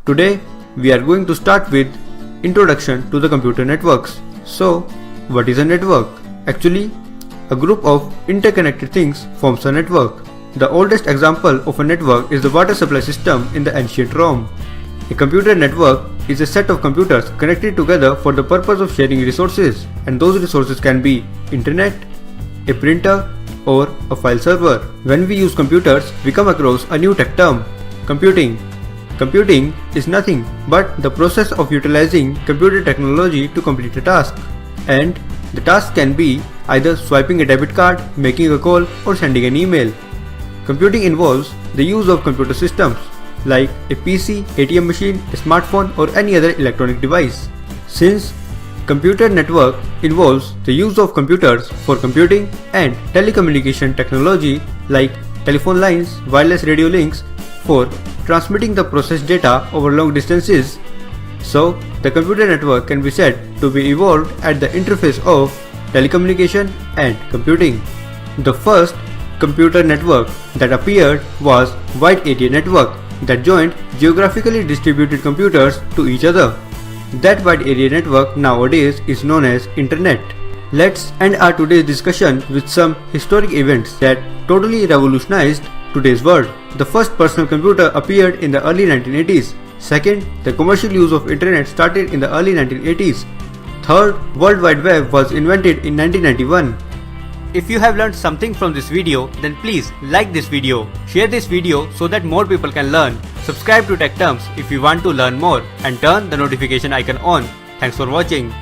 Today we are going to start with introduction to the computer networks. So, what is a network? Actually, a group of interconnected things forms a network. The oldest example of a network is the water supply system in the ancient Rome. A computer network is a set of computers connected together for the purpose of sharing resources, and those resources can be internet, a printer, or a file server. When we use computers, we come across a new tech term, computing. Computing is nothing but the process of utilizing computer technology to complete a task. And the task can be either swiping a debit card, making a call, or sending an email. Computing involves the use of computer systems like a PC, ATM machine, a smartphone, or any other electronic device. Since computer network involves the use of computers for computing and telecommunication technology like telephone lines, wireless radio links for transmitting the processed data over long distances, so the computer network can be said to be evolved at the interface of telecommunication and computing. The first computer network that appeared was wide area network that joined geographically distributed computers to each other. That wide area network nowadays is known as Internet. Let's end our today's discussion with some historic events that totally revolutionized today's world. The first personal computer appeared in the early 1980s. Second, the commercial use of Internet started in the early 1980s. Third, World Wide Web was invented in 1991. If you have learned something from this video, then please like this video, share this video so that more people can learn, subscribe to Tech Terms if you want to learn more, and turn the notification icon on. Thanks for watching.